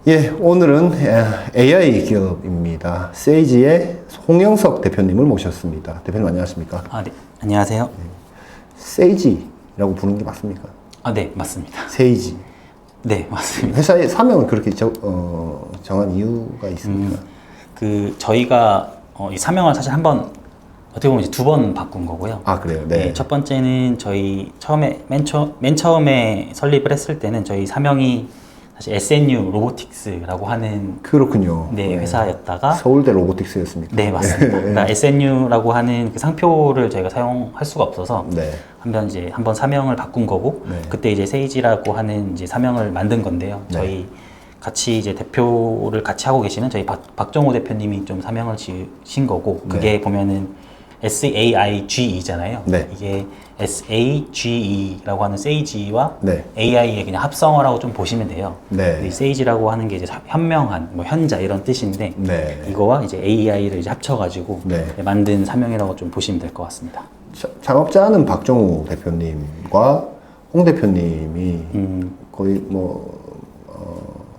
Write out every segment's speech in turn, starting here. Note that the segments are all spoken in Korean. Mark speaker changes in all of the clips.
Speaker 1: 예, 오늘은 AI 기업입니다. 세이지의 홍영석 대표님을 모셨습니다. 대표님 안녕하십니까?
Speaker 2: 네. 안녕하세요.
Speaker 1: 세이지라고 부르는 게 맞습니까?
Speaker 2: 네, 맞습니다.
Speaker 1: 세이지.
Speaker 2: 네, 맞습니다.
Speaker 1: 회사의 사명을 그렇게 정한 이유가 있습니까?
Speaker 2: 저희가 이 사명을 사실 어떻게 보면 이제 2번 바꾼 거고요.
Speaker 1: 아, 그래요? 네.
Speaker 2: 첫 번째는 저희 맨 처음에 설립을 했을 때는 저희 사명이 사실 SNU 로보틱스라고 하는
Speaker 1: 그렇군요.
Speaker 2: 회사였다가
Speaker 1: 서울대 로보틱스였습니까?
Speaker 2: 네, 맞습니다. 그러니까 SNU라고 하는 그 상표를 저희가 사용할 수가 없어서
Speaker 1: 네.
Speaker 2: 한번 사명을 바꾼 거고
Speaker 1: 네.
Speaker 2: 그때 이제 세이지라고 하는 이제 사명을 만든 건데요.
Speaker 1: 네.
Speaker 2: 저희 같이 이제 대표를 같이 하고 계시는 저희 박정호 대표님이 좀 사명을 지으신 거고 그게
Speaker 1: 네.
Speaker 2: 보면은 SAIGE잖아요.
Speaker 1: 네.
Speaker 2: 이게 SAGE라고 하는 세이지와
Speaker 1: 네.
Speaker 2: AI의 그냥 합성어라고 좀 보시면 돼요.
Speaker 1: 네.
Speaker 2: 이 세이지라고 하는 게 이제 현명한, 현자 이런 뜻인데
Speaker 1: 네.
Speaker 2: 이거와 이제 AI를 이제 합쳐가지고
Speaker 1: 네.
Speaker 2: 만든 사명이라고 좀 보시면 될 것 같습니다.
Speaker 1: 창업자는 박정우 대표님과 홍 대표님이 거의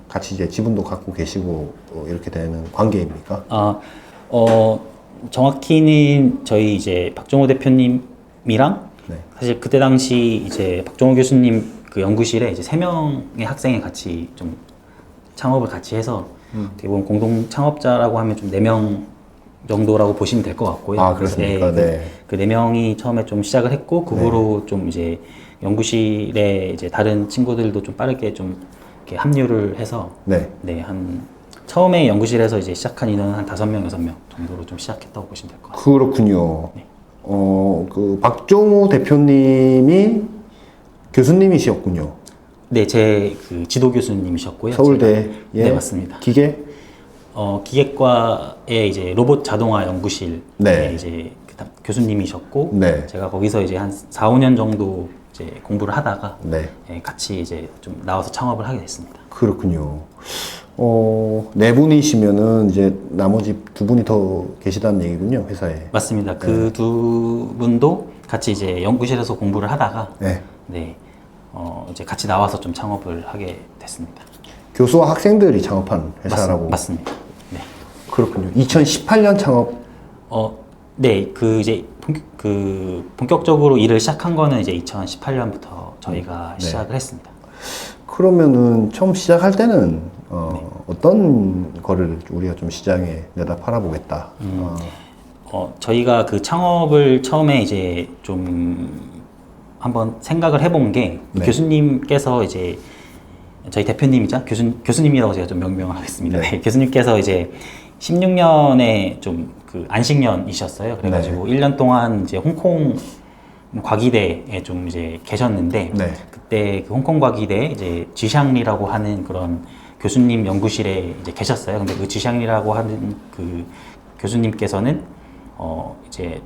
Speaker 1: 같이 이제 지분도 갖고 계시고 이렇게 되는 관계입니까?
Speaker 2: 정확히는 저희 이제 박정호 대표님이랑
Speaker 1: 네.
Speaker 2: 사실 그때 당시 이제 박정호 교수님 그 연구실에 이제 3명의 학생이 같이 좀 창업을 같이 해서 어떻게 보면 공동 창업자라고 하면 좀 4명 정도라고 보시면 될 것 같고요.
Speaker 1: 아, 그렇습니까? 네.
Speaker 2: 그 4명이 처음에 좀 시작을 했고 그 후로 좀 이제 연구실에 이제 다른 친구들도 좀 빠르게 좀 이렇게 합류를 해서
Speaker 1: 네.
Speaker 2: 처음에 연구실에서 이제 시작한 인원은 한 5명, 6명 정도로 좀 시작했다고 보시면 될 것 같아요.
Speaker 1: 그렇군요.
Speaker 2: 네.
Speaker 1: 그 박정우 대표님이 교수님이셨군요.
Speaker 2: 네, 제 그 지도 교수님이셨고요.
Speaker 1: 서울대에.
Speaker 2: 네, 맞습니다.
Speaker 1: 기계?
Speaker 2: 기계과의 이제 로봇 자동화 연구실에
Speaker 1: 네.
Speaker 2: 이제 교수님이셨고,
Speaker 1: 네.
Speaker 2: 제가 거기서 이제 한 4, 5년 정도 이제 공부를 하다가
Speaker 1: 네.
Speaker 2: 같이 이제 좀 나와서 창업을 하게 됐습니다.
Speaker 1: 그렇군요. 4분이시면은 이제 나머지 2분이 더 계시다는 얘기군요, 회사에.
Speaker 2: 맞습니다. 그 2분도 같이 이제 연구실에서 공부를 하다가
Speaker 1: 네.
Speaker 2: 이제 같이 나와서 좀 창업을 하게 됐습니다.
Speaker 1: 교수와 학생들이 창업한 회사라고.
Speaker 2: 맞습니다. 네.
Speaker 1: 그렇군요. 2018년 창업.
Speaker 2: 네, 이제 본격적으로 일을 시작한 거는 이제 2018년부터 저희가
Speaker 1: 네.
Speaker 2: 시작을 했습니다.
Speaker 1: 그러면은 처음 시작할 때는 어떤 거를 우리가 좀 시장에 내다 팔아보겠다.
Speaker 2: 저희가 그 창업을 처음에 이제 좀 한번 생각을 해본 게
Speaker 1: 네.
Speaker 2: 교수님께서 이제 저희 대표님이자 교수님이라고 제가 좀 명명하겠습니다.
Speaker 1: 네.
Speaker 2: 네, 교수님께서 이제 16년에 좀 그 안식년이셨어요. 그래가지고
Speaker 1: 네.
Speaker 2: 1년 동안 이제 홍콩 과기대에 좀 이제 계셨는데
Speaker 1: 네.
Speaker 2: 그때 그 홍콩 과기대 이제 지샹리라고 하는 그런 교수님 연구실에 이제 계셨어요. 근데 그 지샹리라고 하는 그 교수님께서는 이제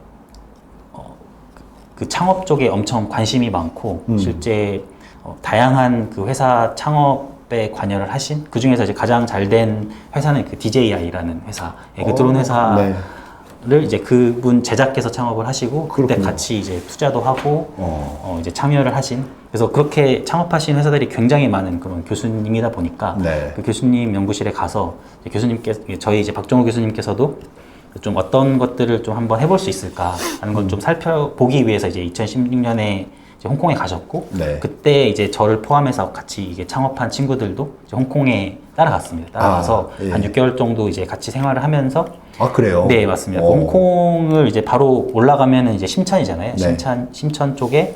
Speaker 2: 그 창업 쪽에 엄청 관심이 많고 실제 다양한 그 회사 창업에 관여를 하신 그 중에서 이제 가장 잘 된 회사는 그 DJI라는 회사, 그 드론 회사를
Speaker 1: 네.
Speaker 2: 이제 그분 제작해서 창업을 하시고 그때
Speaker 1: 그렇군요.
Speaker 2: 같이 이제 투자도 하고 이제 참여를 하신 그래서 그렇게 창업하신 회사들이 굉장히 많은 그런 교수님이다 보니까
Speaker 1: 네.
Speaker 2: 그 교수님 연구실에 가서 저희 이제 박정호 교수님께서도 좀 어떤 것들을 좀 한번 해볼 수 있을까 하는 걸 좀 살펴보기 위해서 이제 2016년에 이제 홍콩에 가셨고
Speaker 1: 네.
Speaker 2: 그때 이제 저를 포함해서 같이 이게 창업한 친구들도 이제 홍콩에 따라갔습니다. 따라가서
Speaker 1: 예.
Speaker 2: 한 6개월 정도 이제 같이 생활을 하면서
Speaker 1: 아, 그래요?
Speaker 2: 네, 맞습니다. 홍콩을 이제 바로 올라가면은 이제 심천이잖아요.
Speaker 1: 네.
Speaker 2: 심천 쪽에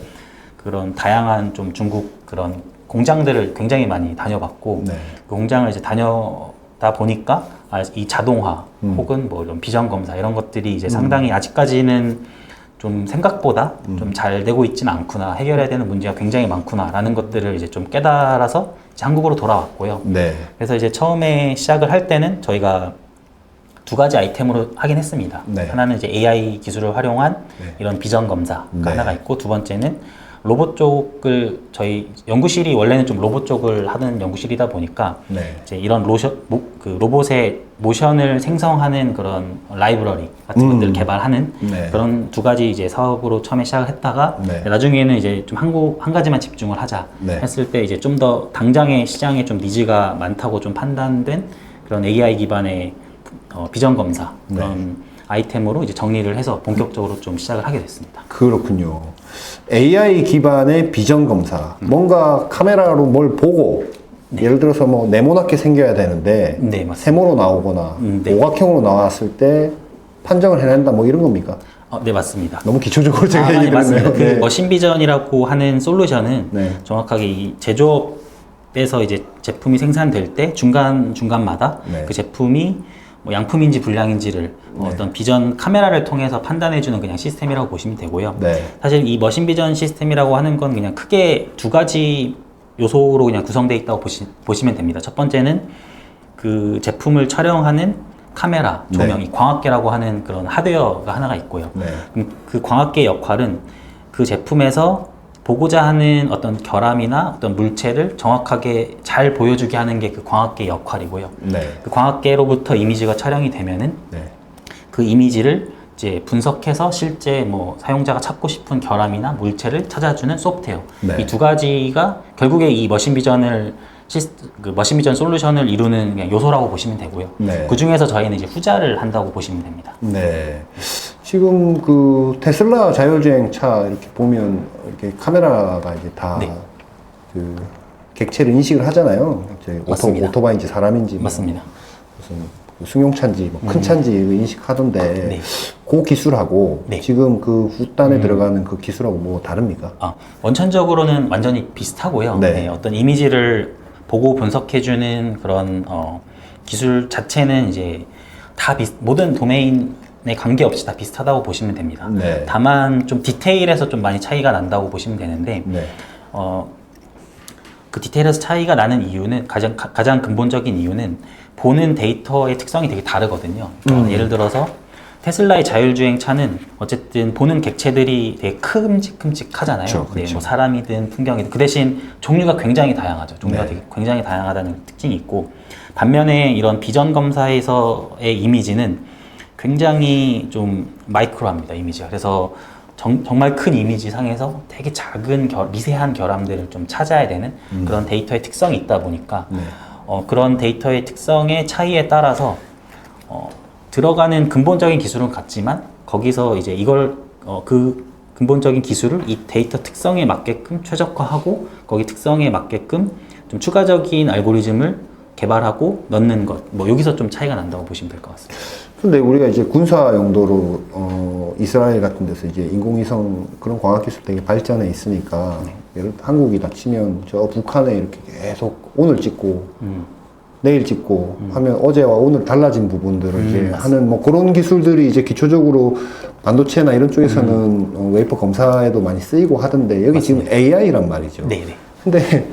Speaker 2: 그런 다양한 좀 중국 그런 공장들을 굉장히 많이 다녀봤고
Speaker 1: 네.
Speaker 2: 그 공장을 이제 다녀다 보니까 이 자동화 혹은 뭐 이런 비전 검사 이런 것들이 이제 상당히 아직까지는 좀 생각보다 좀 잘 되고 있지는 않구나, 해결해야 되는 문제가 굉장히 많구나라는 것들을 이제 좀 깨달아서 이제 한국으로 돌아왔고요.
Speaker 1: 네.
Speaker 2: 그래서 이제 처음에 시작을 할 때는 저희가 2가지 아이템으로 하긴 했습니다.
Speaker 1: 네.
Speaker 2: 하나는 이제 AI 기술을 활용한
Speaker 1: 네.
Speaker 2: 이런 비전 검사가
Speaker 1: 네.
Speaker 2: 하나가 있고 두 번째는 로봇 쪽을 저희 연구실이 원래는 좀 로봇 쪽을 하는 연구실이다 보니까
Speaker 1: 네.
Speaker 2: 이제 이런 그 로봇의 모션을 생성하는 그런 라이브러리 같은 것들을 개발하는
Speaker 1: 네.
Speaker 2: 그런 두 가지 이제 사업으로 처음에 시작을 했다가
Speaker 1: 네.
Speaker 2: 나중에는 이제 좀 한 가지만 집중을 하자
Speaker 1: 네.
Speaker 2: 했을 때 이제 좀 더 당장의 시장에 좀 니즈가 많다고 좀 판단된 그런 AI 기반의 비전 검사 그런 아이템으로 이제 정리를 해서 본격적으로 좀 시작을 하게 됐습니다.
Speaker 1: 그렇군요. AI 기반의 비전 검사. 뭔가 카메라로 뭘 보고 예를 들어서 뭐 네모나게 생겨야 되는데
Speaker 2: 네, 맞습니다.
Speaker 1: 세모로 나오거나
Speaker 2: 네.
Speaker 1: 오각형으로 나왔을 때 판정을 해낸다 뭐 이런 겁니까?
Speaker 2: 네, 맞습니다.
Speaker 1: 너무 기초적으로 제가
Speaker 2: 아니,
Speaker 1: 얘기를
Speaker 2: 맞습니다.
Speaker 1: 했네요.
Speaker 2: 그 머신 비전이라고 하는 솔루션은
Speaker 1: 네.
Speaker 2: 정확하게 이 제조업에서 이제 제품이 생산될 때 중간마다
Speaker 1: 네.
Speaker 2: 그 제품이 뭐 양품인지 불량인지를 어떤 비전 카메라를 통해서 판단해주는 그냥 시스템이라고 보시면 되고요.
Speaker 1: 네.
Speaker 2: 사실 이 머신 비전 시스템이라고 하는 건 그냥 크게 두 가지 요소로 그냥 구성되어 있다고 보시면 됩니다. 첫 번째는 그 제품을 촬영하는 카메라, 조명, 이 광학계라고 하는 그런 하드웨어가 하나가 있고요.
Speaker 1: 네.
Speaker 2: 그 광학계 역할은 그 제품에서 보고자 하는 어떤 결함이나 어떤 물체를 정확하게 잘 보여주게 하는 게 그 광학계 역할이고요.
Speaker 1: 네.
Speaker 2: 그 광학계로부터 이미지가 촬영이 되면은
Speaker 1: 네.
Speaker 2: 그 이미지를 이제 분석해서 실제 뭐 사용자가 찾고 싶은 결함이나 물체를 찾아주는 소프트웨어.
Speaker 1: 네.
Speaker 2: 이 두 가지가 결국에 이 머신 비전을 그 머신 비전 솔루션을 이루는 그냥 요소라고 보시면 되고요.
Speaker 1: 네.
Speaker 2: 그 중에서 저희는 이제 후자를 한다고 보시면 됩니다.
Speaker 1: 네. 지금 그 테슬라 자율주행 차 이렇게 보면 이렇게 카메라가 이제 다
Speaker 2: 네.
Speaker 1: 그 객체를 인식을 하잖아요. 이제
Speaker 2: 맞습니다.
Speaker 1: 오토바이인지 사람인지 뭐
Speaker 2: 맞습니다.
Speaker 1: 무슨 승용차인지 뭐 큰 차인지 인식하던데
Speaker 2: 네.
Speaker 1: 그 기술하고
Speaker 2: 네.
Speaker 1: 지금 그 후단에 들어가는 그 기술하고 뭐 다릅니까?
Speaker 2: 원천적으로는 완전히 비슷하고요.
Speaker 1: 네.
Speaker 2: 네, 어떤 이미지를 보고 분석해주는 그런 기술 자체는 이제 다 모든 도메인에 관계없이 다 비슷하다고 보시면 됩니다.
Speaker 1: 네.
Speaker 2: 다만 좀 디테일에서 좀 많이 차이가 난다고 보시면 되는데
Speaker 1: 네.
Speaker 2: 그 디테일에서 차이가 나는 이유는 가장 근본적인 이유는 보는 데이터의 특성이 되게 다르거든요. 그러니까 예를 들어서 테슬라의 자율주행 차는 어쨌든 보는 객체들이 되게 큼직큼직하잖아요.
Speaker 1: 그렇죠,
Speaker 2: 네,
Speaker 1: 그렇죠.
Speaker 2: 뭐 사람이든 풍경이든 그 대신 종류가 굉장히 다양하죠. 종류가
Speaker 1: 네.
Speaker 2: 되게 굉장히 다양하다는 특징이 있고 반면에 이런 비전 검사에서의 이미지는 굉장히 좀 마이크로합니다. 이미지가. 그래서 정말 큰 이미지 상에서 되게 작은 미세한 결함들을 좀 찾아야 되는 그런 데이터의 특성이 있다 보니까
Speaker 1: 네.
Speaker 2: 그런 데이터의 특성의 차이에 따라서 들어가는 근본적인 기술은 같지만 거기서 이제 이걸 그 근본적인 기술을 이 데이터 특성에 맞게끔 최적화하고 거기 특성에 맞게끔 좀 추가적인 알고리즘을 개발하고 넣는 것, 뭐 여기서 좀 차이가 난다고 보시면 될 것 같습니다.
Speaker 1: 근데 우리가 이제 군사 용도로 이스라엘 같은 데서 이제 인공위성 그런 과학기술 되게 발전해 있으니까 예를 들어 한국이다 치면 저 북한에 이렇게 계속 오늘 찍고 내일 찍고 하면 어제와 오늘 달라진 부분들을 이제 하는 뭐 그런 기술들이 이제 기초적으로 반도체나 이런 쪽에서는 웨이퍼 검사에도 많이 쓰이고 하던데 여기
Speaker 2: 맞습니다.
Speaker 1: 지금 AI란 말이죠.
Speaker 2: 네네.
Speaker 1: 근데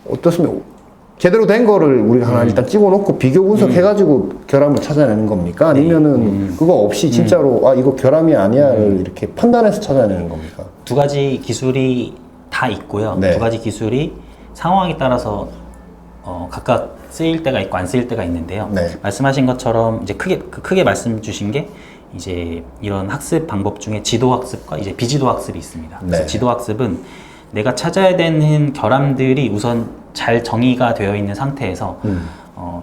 Speaker 1: 어떻습니까? 제대로 된 거를 우리가 하나 일단 찍어놓고 비교 분석해가지고 결함을 찾아내는 겁니까? 아니면은 그거 없이 진짜로 아 이거 결함이 아니야를 이렇게 판단해서 찾아내는 겁니까?
Speaker 2: 두 가지 기술이 다 있고요.
Speaker 1: 네.
Speaker 2: 두 가지 기술이 상황에 따라서 각각 쓰일 때가 있고 안 쓰일 때가 있는데요.
Speaker 1: 네.
Speaker 2: 말씀하신 것처럼 이제 크게 말씀 주신 게 이제 이런 학습 방법 중에 지도 학습과 이제 비지도 학습이 있습니다. 그래서
Speaker 1: 네.
Speaker 2: 지도 학습은 내가 찾아야 되는 결함들이 우선 잘 정의가 되어 있는 상태에서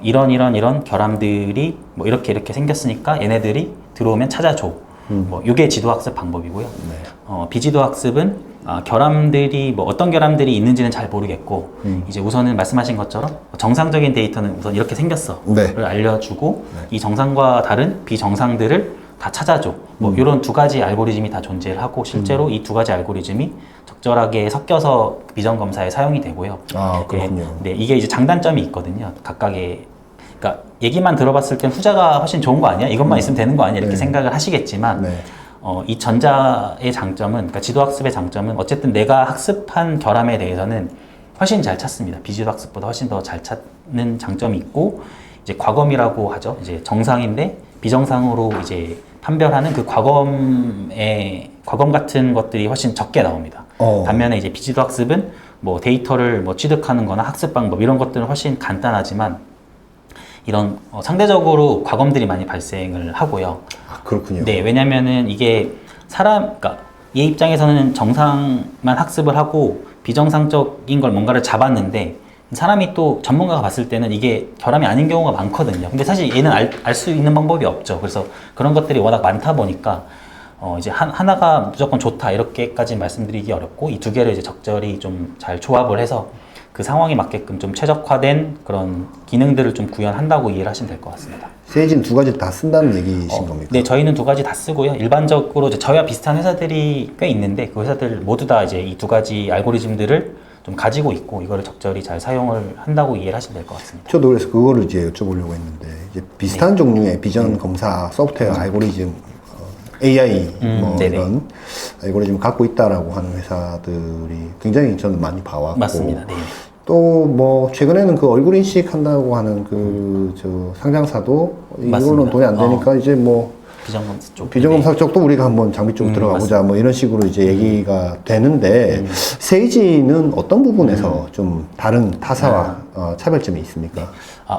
Speaker 2: 이런 결함들이 뭐 이렇게 생겼으니까 얘네들이 들어오면 찾아줘. 뭐 이게 지도 학습 방법이고요.
Speaker 1: 네.
Speaker 2: 비지도 학습은 결함들이 뭐 어떤 결함들이 있는지는 잘 모르겠고 이제 우선은 말씀하신 것처럼 정상적인 데이터는 우선 이렇게 생겼어를
Speaker 1: 네.
Speaker 2: 알려주고 이 정상과 다른 비정상들을 다 찾아줘. 뭐 이런 두 가지 알고리즘이 다 존재를 하고 실제로 이 두 가지 알고리즘이 적절하게 섞여서 비전 검사에 사용이 되고요.
Speaker 1: 아 그렇군요.
Speaker 2: 네, 이게 이제 장단점이 있거든요. 각각의 그러니까 얘기만 들어봤을 땐 후자가 훨씬 좋은 거 아니야? 이것만 있으면 되는 거 아니야? 이렇게
Speaker 1: 네.
Speaker 2: 생각을 하시겠지만
Speaker 1: 네.
Speaker 2: 이 전자의 장점은 그러니까 지도학습의 장점은 어쨌든 내가 학습한 결함에 대해서는 훨씬 잘 찾습니다. 비지도 학습보다 훨씬 더 잘 찾는 장점이 있고 이제 과검이라고 하죠. 이제 정상인데 비정상으로 이제 판별하는 그 과검 같은 것들이 훨씬 적게 나옵니다. 반면에 이제 비지도 학습은 뭐 데이터를 뭐 취득하는 거나 학습 방법 이런 것들은 훨씬 간단하지만 이런 상대적으로 과검들이 많이 발생을 하고요.
Speaker 1: 아, 그렇군요.
Speaker 2: 네, 왜냐면은 이게 그러니까 얘 입장에서는 정상만 학습을 하고 비정상적인 걸 뭔가를 잡았는데 사람이 또 전문가가 봤을 때는 이게 결함이 아닌 경우가 많거든요. 근데 사실 얘는 알 수 있는 방법이 없죠. 그래서 그런 것들이 워낙 많다 보니까 이제 하나가 무조건 좋다 이렇게까지 말씀드리기 어렵고 이 두 개를 이제 적절히 좀 잘 조합을 해서 그 상황에 맞게끔 좀 최적화된 그런 기능들을 좀 구현한다고 이해를 하시면 될 것 같습니다.
Speaker 1: 세이지는 두 가지 다 쓴다는 얘기이신 겁니까?
Speaker 2: 네, 저희는 두 가지 다 쓰고요. 일반적으로 이제 저희와 비슷한 회사들이 꽤 있는데 그 회사들 모두 다 이제 이 두 가지 알고리즘들을 좀 가지고 있고 이거를 적절히 잘 사용을 한다고 이해를 하시면 될 것 같습니다.
Speaker 1: 저도 그래서 그거를 이제 여쭤보려고 했는데 이제 비슷한 종류의 비전 검사 소프트웨어 알고리즘 AI 뭐
Speaker 2: 네네.
Speaker 1: 이런 알고리즘을 갖고 있다라고 하는 회사들이 굉장히 저는 많이 봐왔고
Speaker 2: 맞습니다. 네.
Speaker 1: 또 뭐 최근에는 그 얼굴 인식 한다고 하는 그 저 상장사도 이걸로는
Speaker 2: 맞습니다.
Speaker 1: 돈이 안 되니까 이제 뭐
Speaker 2: 비정검사 쪽.
Speaker 1: 비정검사 쪽도 우리가 한번 장비 쪽으로 들어가 보자 뭐 이런 식으로 이제 얘기가 되는데 세이지는 어떤 부분에서 좀 다른 타사와 차별점이 있습니까?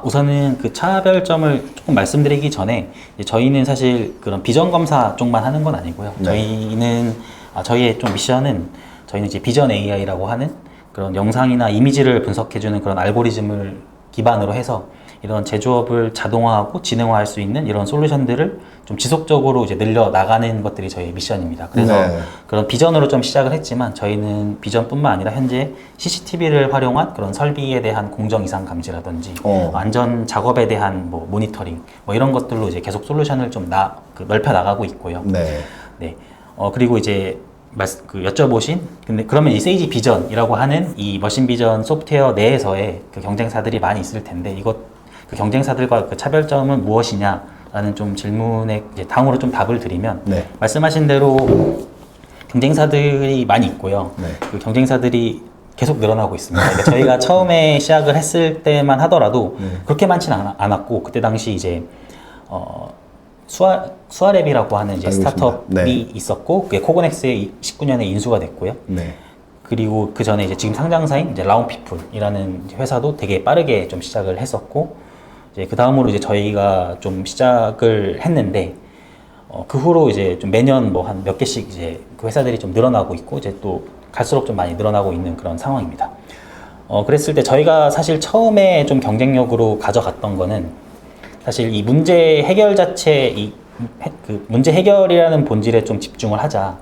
Speaker 2: 우선은 그 차별점을 조금 말씀드리기 전에 이제 저희는 사실 그런 비전검사 쪽만 하는 건 아니고요.
Speaker 1: 네.
Speaker 2: 저희는 저희의 좀 미션은 저희는 이제 비전 AI라고 하는 그런 영상이나 이미지를 분석해주는 그런 알고리즘을 기반으로 해서 이런 제조업을 자동화하고 지능화할 수 있는 이런 솔루션들을 좀 지속적으로 이제 늘려 나가는 것들이 저희의 미션입니다. 그래서
Speaker 1: 네.
Speaker 2: 그런 비전으로 좀 시작을 했지만 저희는 비전뿐만 아니라 현재 CCTV를 활용한 그런 설비에 대한 공정 이상 감지라든지 안전 작업에 대한 뭐 모니터링 뭐 이런 것들로 이제 계속 솔루션을 좀 넓혀 나가고 있고요.
Speaker 1: 네.
Speaker 2: 네. 그리고 이제 여쭤보신 근데 그러면 이 세이지 비전이라고 하는 이 머신 비전 소프트웨어 내에서의 그 경쟁사들이 많이 있을 텐데 그 경쟁사들과 그 차별점은 무엇이냐라는 좀 질문에 이제 당으로 좀 답을 드리면
Speaker 1: 네.
Speaker 2: 말씀하신 대로 경쟁사들이 많이 있고요.
Speaker 1: 네.
Speaker 2: 그 경쟁사들이 계속 늘어나고 있습니다. 그러니까 저희가 처음에 시작을 했을 때만 하더라도 그렇게 많지는 않았고 그때 당시 이제 수아랩이라고 하는 이제
Speaker 1: 알고
Speaker 2: 스타트업이
Speaker 1: 있습니다. 네.
Speaker 2: 있었고 그게 코고넥스에 19년에 인수가 됐고요.
Speaker 1: 네.
Speaker 2: 그리고 그 전에 이제 지금 상장사인 이제 라운피플이라는 회사도 되게 빠르게 좀 시작을 했었고 이제 그 다음으로 이제 저희가 좀 시작을 했는데 그 후로 이제 좀 매년 뭐 한 몇 개씩 이제 그 회사들이 좀 늘어나고 있고 이제 또 갈수록 좀 많이 늘어나고 있는 그런 상황입니다. 그랬을 때 저희가 사실 처음에 좀 경쟁력으로 가져갔던 거는 사실 이 문제 해결 자체 그 문제 해결이라는 본질에 좀 집중을 하자.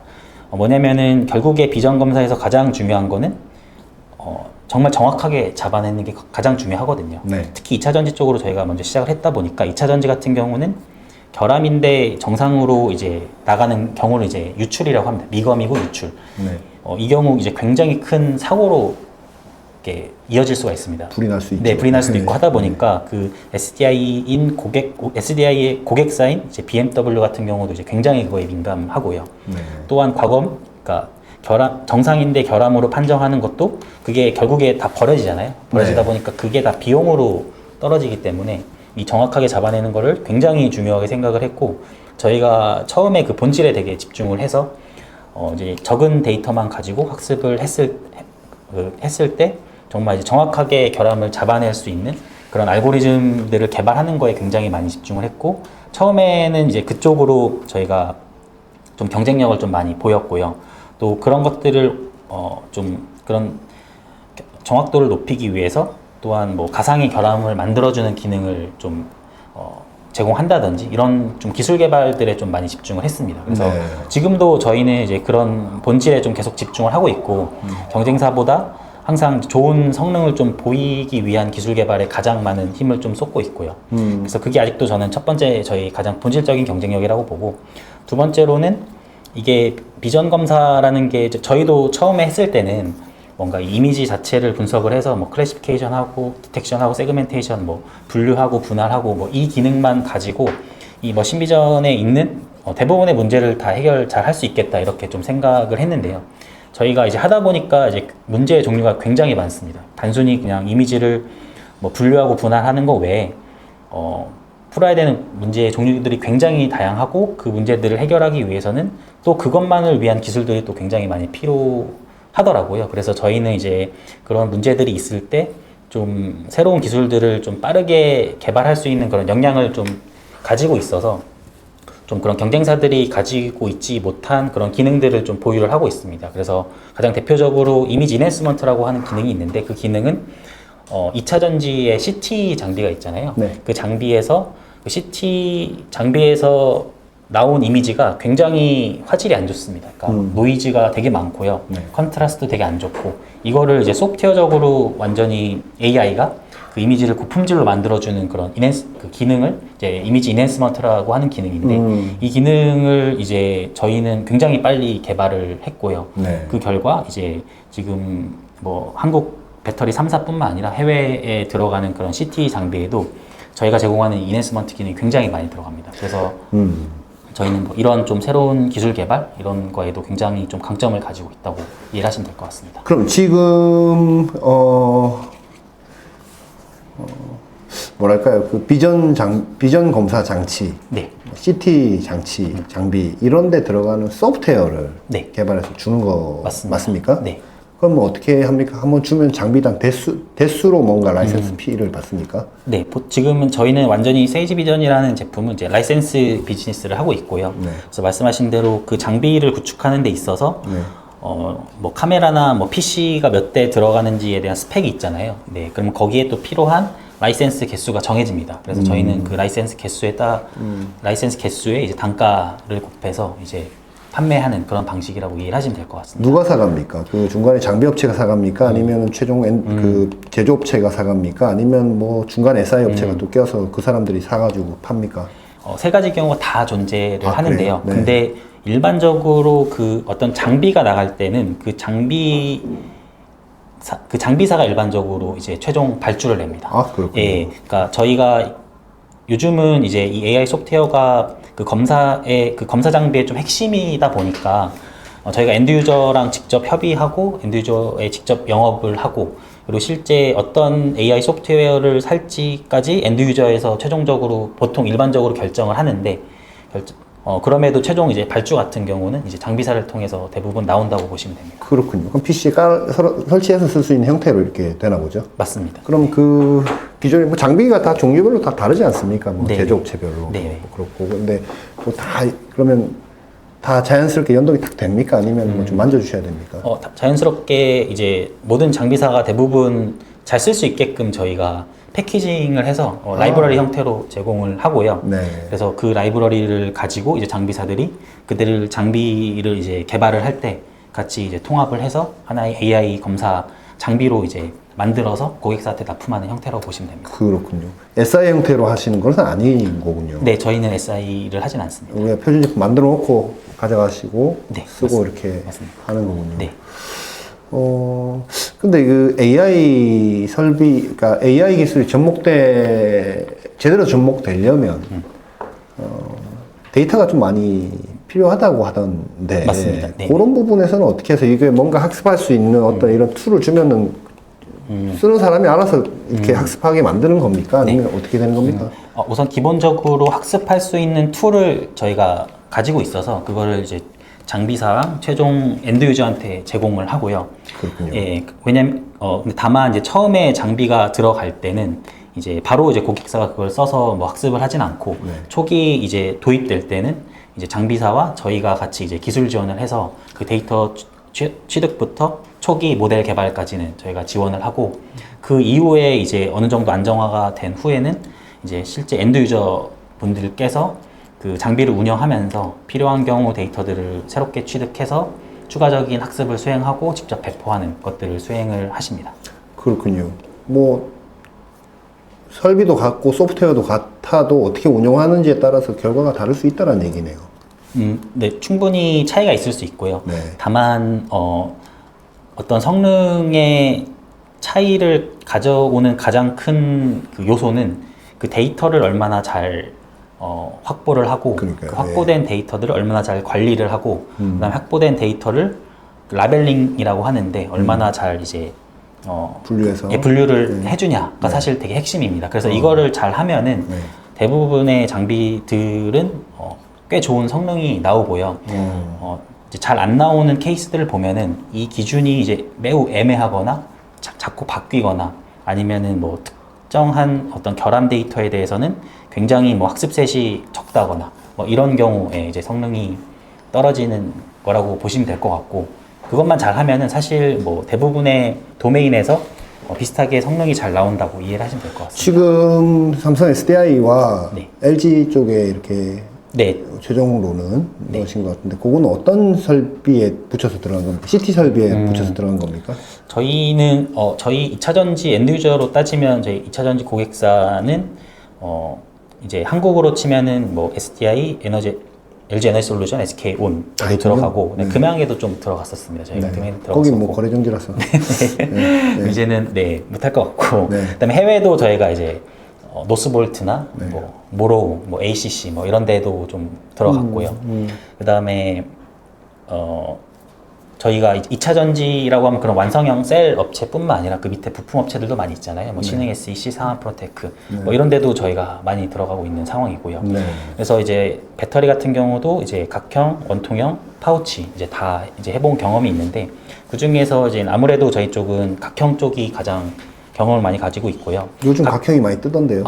Speaker 2: 뭐냐면은 결국에 비전 검사에서 가장 중요한 거는 정말 정확하게 잡아내는 게 가장 중요하거든요.
Speaker 1: 네.
Speaker 2: 특히 2차 전지 쪽으로 저희가 먼저 시작을 했다 보니까 2차 전지 같은 경우는 결함인데 정상으로 이제 나가는 경우를 이제 유출이라고 합니다. 미검이고 유출.
Speaker 1: 네.
Speaker 2: 이 경우 이제 굉장히 큰 사고로 이렇게 이어질 수가 있습니다.
Speaker 1: 불이 날 수 있죠.
Speaker 2: 네, 불이 날 수도 있고
Speaker 1: 네.
Speaker 2: 하다 보니까 그 SDI의 고객사인 이제 BMW 같은 경우도 이제 굉장히 그거에 민감하고요.
Speaker 1: 네.
Speaker 2: 또한 과검, 그러니까 정상인데 결함으로 판정하는 것도 그게 결국에 다 버려지잖아요. 버려지다
Speaker 1: 네.
Speaker 2: 보니까 그게 다 비용으로 떨어지기 때문에 이 정확하게 잡아내는 거를 굉장히 중요하게 생각을 했고 저희가 처음에 그 본질에 되게 집중을 해서 이제 적은 데이터만 가지고 학습을 했을 때 정말 이제 정확하게 결함을 잡아낼 수 있는 그런 알고리즘들을 개발하는 거에 굉장히 많이 집중을 했고 처음에는 이제 그쪽으로 저희가 좀 경쟁력을 좀 많이 보였고요. 또 그런 것들을 좀 그런 정확도를 높이기 위해서 또한 뭐 가상의 결함을 만들어주는 기능을 좀 제공한다든지 이런 좀 기술 개발들에 좀 많이 집중을 했습니다. 그래서
Speaker 1: 네.
Speaker 2: 지금도 저희는 이제 그런 본질에 좀 계속 집중을 하고 있고 경쟁사보다 항상 좋은 성능을 좀 보이기 위한 기술 개발에 가장 많은 힘을 좀 쏟고 있고요. 그래서 그게 아직도 저는 첫 번째 저희 가장 본질적인 경쟁력이라고 보고 두 번째로는 이게 비전 검사라는 게 저희도 처음에 했을 때는 뭔가 이미지 자체를 분석을 해서 뭐 클래시피케이션하고 디텍션하고 세그멘테이션 뭐 분류하고 분할하고 뭐 이 기능만 가지고 이 머신 비전에 있는 대부분의 문제를 다 해결 잘 할 수 있겠다 이렇게 좀 생각을 했는데요. 저희가 이제 하다 보니까 이제 문제의 종류가 굉장히 많습니다. 단순히 그냥 이미지를 뭐 분류하고 분할하는 거 외에 풀어야 되는 문제의 종류들이 굉장히 다양하고 그 문제들을 해결하기 위해서는 또 그것만을 위한 기술들이 또 굉장히 많이 하더라고요. 그래서 저희는 이제 그런 문제들이 있을 때 좀 새로운 기술들을 좀 빠르게 개발할 수 있는 그런 역량을 좀 가지고 있어서 좀 그런 경쟁사들이 가지고 있지 못한 그런 기능들을 좀 보유를 하고 있습니다. 그래서 가장 대표적으로 이미지 인핸스먼트라고 하는 기능이 있는데 그 기능은 2차 전지의 CT 장비가 있잖아요.
Speaker 1: 네.
Speaker 2: 그 장비에서 그 CT 장비에서 나온 이미지가 굉장히 화질이 안 좋습니다. 그러니까 노이즈가 되게 많고요.
Speaker 1: 네.
Speaker 2: 컨트라스트도 되게 안 좋고 이거를 이제 소프트웨어적으로 완전히 AI가 그 이미지를 고품질로 만들어주는 그런 그 기능을 이제 이미지 인핸스먼트라고 하는 기능인데 이 기능을 이제 저희는 굉장히 빨리 개발을 했고요.
Speaker 1: 네.
Speaker 2: 그 결과 이제 지금 뭐 한국 배터리 3사뿐만 아니라 해외에 들어가는 그런 CT 장비에도 저희가 제공하는 인핸스먼트 기능이 굉장히 많이 들어갑니다. 그래서 저희는 뭐 이런 좀 새로운 기술 개발 이런 거에도 굉장히 좀 강점을 가지고 있다고 이해하시면 될 것 같습니다.
Speaker 1: 그럼 지금 뭐랄까요? 그 비전 검사 장치,
Speaker 2: 네.
Speaker 1: CT 장치, 장비 이런 데 들어가는 소프트웨어를
Speaker 2: 네.
Speaker 1: 개발해서 주는 거
Speaker 2: 맞습니다.
Speaker 1: 맞습니까?
Speaker 2: 네.
Speaker 1: 그럼 뭐 어떻게 합니까? 한번 주면 장비당 대수로 뭔가 라이센스 피를 받습니까?
Speaker 2: 네, 지금은 저희는 완전히 세이지 비전이라는 제품은 이제 라이센스 비즈니스를 하고 있고요.
Speaker 1: 네.
Speaker 2: 그래서 말씀하신 대로 그 장비를 구축하는 데 있어서
Speaker 1: 네.
Speaker 2: 뭐 카메라나 뭐 PC가 몇 대 들어가는지에 대한 스펙이 있잖아요. 네, 그러면 거기에 또 필요한 라이센스 개수가 정해집니다. 그래서 저희는 그 라이센스 개수에 라이센스 개수에 이제 단가를 곱해서 이제 판매하는 그런 방식이라고 이해를 하시면 될 것 같습니다.
Speaker 1: 누가 사갑니까? 그 중간에 장비 업체가 사갑니까? 아니면 최종 그 제조업체가 사갑니까? 아니면 뭐 중간 SI 업체가 또 껴서 그 사람들이 사가지고 팝니까?
Speaker 2: 세 가지 경우가 다 존재를 하는데요.
Speaker 1: 네.
Speaker 2: 근데 일반적으로 그 어떤 장비가 나갈 때는 그 장비사가 일반적으로 이제 최종 발주를 냅니다.
Speaker 1: 아, 그렇군요.
Speaker 2: 예, 그러니까 저희가 요즘은 이제 이 AI 소프트웨어가 그 검사 장비의 좀 핵심이다 보니까 저희가 엔드 유저랑 직접 협의하고 엔드 유저에 직접 영업을 하고 그리고 실제 어떤 AI 소프트웨어를 살지까지 엔드 유저에서 최종적으로 보통 일반적으로 결정을 하는데 그럼에도 최종 이제 발주 같은 경우는 이제 장비사를 통해서 대부분 나온다고 보시면 됩니다.
Speaker 1: 그렇군요. 그럼 PC에 설치해서 쓸 수 있는 형태로 이렇게 되나 보죠?
Speaker 2: 맞습니다.
Speaker 1: 그럼 그 기존에 뭐 장비가 다 종류별로 다 다르지 않습니까? 뭐
Speaker 2: 네.
Speaker 1: 제조업체별로
Speaker 2: 네.
Speaker 1: 뭐 그렇고 근데 뭐 다 그러면 다 자연스럽게 연동이 딱 됩니까? 아니면 뭐 좀 만져주셔야 됩니까?
Speaker 2: 자연스럽게 이제 모든 장비사가 대부분 잘 쓸 수 있게끔 저희가 패키징을 해서 라이브러리 형태로 제공을 하고요.
Speaker 1: 네.
Speaker 2: 그래서 그 라이브러리를 가지고 이제 장비사들이 그들을 장비를 이제 개발을 할 때 같이 이제 통합을 해서 하나의 AI 검사 장비로 이제 만들어서 고객사한테 납품하는 형태라고 보시면 됩니다.
Speaker 1: 그렇군요. SI 형태로 하시는 것은 아닌 거군요.
Speaker 2: 네, 저희는 SI를 하진 않습니다.
Speaker 1: 우리가 표준 제품 만들어 놓고 가져가시고
Speaker 2: 네,
Speaker 1: 쓰고
Speaker 2: 맞습니다.
Speaker 1: 이렇게
Speaker 2: 맞습니다.
Speaker 1: 하는 거군요.
Speaker 2: 네.
Speaker 1: 근데 그 AI 설비, 그러니까 AI 기술이 제대로 접목되려면, 데이터가 좀 많이 필요하다고 하던데.
Speaker 2: 맞습니다. 네.
Speaker 1: 그런 부분에서는 어떻게 해서 이게 뭔가 학습할 수 있는 어떤 이런 툴을 주면은 쓰는 사람이 알아서 이렇게 학습하게 만드는 겁니까? 아니면 어떻게 되는 겁니까?
Speaker 2: 우선 기본적으로 학습할 수 있는 툴을 저희가 가지고 있어서 그거를 이제 장비사랑 최종 엔드 유저한테 제공을 하고요.
Speaker 1: 그렇군요.
Speaker 2: 예, 왜냐면 근데 다만 이제 처음에 장비가 들어갈 때는 이제 바로 이제 고객사가 그걸 써서 뭐 학습을 하진 않고
Speaker 1: 네.
Speaker 2: 초기 이제 도입될 때는 이제 장비사와 저희가 같이 이제 기술 지원을 해서 그 데이터 취득부터 초기 모델 개발까지는 저희가 지원을 하고 그 이후에 이제 어느 정도 안정화가 된 후에는 이제 실제 엔드 유저 분들께서 그 장비를 운영하면서 필요한 경우 데이터들을 새롭게 취득해서 추가적인 학습을 수행하고 직접 배포하는 것들을 수행을 하십니다.
Speaker 1: 그렇군요. 뭐, 설비도 같고 소프트웨어도 같아도 어떻게 운영하는지에 따라서 결과가 다를 수 있다는 얘기네요.
Speaker 2: 네, 충분히 차이가 있을 수 있고요.
Speaker 1: 네.
Speaker 2: 다만 어떤 성능의 차이를 가져오는 가장 큰 그 요소는 그 데이터를 얼마나 잘 확보를 하고
Speaker 1: 그러니까요.
Speaker 2: 그 확보된 데이터들을 얼마나 잘 관리를 하고 그다음 확보된 데이터를 라벨링이라고 하는데 얼마나 잘 이제
Speaker 1: 분류해서.
Speaker 2: 분류를 해주냐가 사실 되게 핵심입니다. 그래서 이거를 잘 하면은
Speaker 1: 네.
Speaker 2: 대부분의 장비들은 꽤 좋은 성능이 나오고요. 이제 잘 안 나오는 케이스들을 보면은 이 기준이 이제 매우 애매하거나 자꾸 바뀌거나 아니면은 뭐 특정한 어떤 결함 데이터에 대해서는 굉장히 뭐 학습셋이 적다거나 뭐 이런 경우에 이제 성능이 떨어지는 거라고 보시면 될 것 같고, 그것만 잘 하면은 사실 뭐 대부분의 도메인에서 비슷하게 성능이 잘 나온다고 이해를 하시면 될 것 같습니다.
Speaker 1: 지금 삼성 SDI와
Speaker 2: 네.
Speaker 1: LG 쪽에 이렇게
Speaker 2: 네,
Speaker 1: 최종으로는 넣으신 것 같은데, 그거는 어떤 설비에 붙여서 들어간 겁니까? CT 설비에 붙여서 들어간 겁니까?
Speaker 2: 저희는 저희 2차 전지 엔드 유저로 따지면 저희 2차 전지 고객사는 이제 한국으로 치면은 뭐 SDI, LG 에너지 솔루션, SK온
Speaker 1: 아,
Speaker 2: 들어가고
Speaker 1: 네.
Speaker 2: 금양에도 좀 들어갔었습니다. 저희가 금양에 들어갔었고.
Speaker 1: 거긴 뭐 거래정지라서. 네.
Speaker 2: 이제는 네 못할 것 같고,
Speaker 1: 네.
Speaker 2: 그다음에 해외도 저희가 이제 노스볼트나 뭐 모로우, 뭐 ACC 뭐 이런 데도 좀 들어갔고요. 그다음에 저희가 2차 전지라고 하면 그런 완성형 셀 업체뿐만 아니라 그 밑에 부품 업체들도 많이 있잖아요. 뭐 신흥 SEC, 상한 프로테크 뭐 이런 데도 저희가 많이 들어가고 있는 상황이고요.
Speaker 1: 네.
Speaker 2: 그래서 이제 배터리 같은 경우도 이제 각형, 원통형, 파우치 이제 다 이제 해본 경험이 있는데, 그 중에서 이제 아무래도 저희 쪽은 각형 쪽이 가장 경험을 많이 가지고 있고요.
Speaker 1: 요즘 각형이 많이 뜨던데요.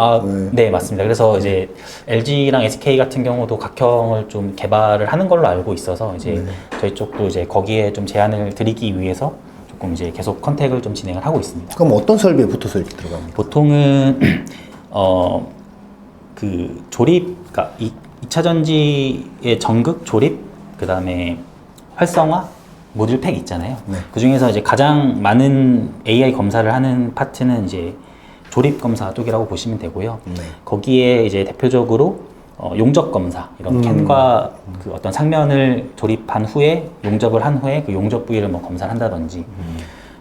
Speaker 2: 네, 맞습니다. 그래서 이제 LG랑 SK 같은 경우도 각형을 좀 개발을 하는 걸로 알고 있어서 이제 저희 쪽도 이제 거기에 좀 제안을 드리기 위해서 조금 이제 계속 컨택을 좀 진행을 하고 있습니다.
Speaker 1: 그럼 어떤 설비에 붙어서 이렇게 들어갑니까?
Speaker 2: 보통은 그 조립, 그러니까 2차 전지의 전극 조립, 그 다음에 활성화 모듈 팩 있잖아요.
Speaker 1: 네.
Speaker 2: 그 중에서 이제 가장 많은 AI 검사를 하는 파트는 이제 조립 검사 쪽이라고 보시면 되고요.
Speaker 1: 네.
Speaker 2: 거기에 이제 대표적으로 용접 검사, 이런 캔과 그 어떤 상면을 조립한 후에 용접을 한 후에 그 용접 부위를 뭐 검사를 한다든지,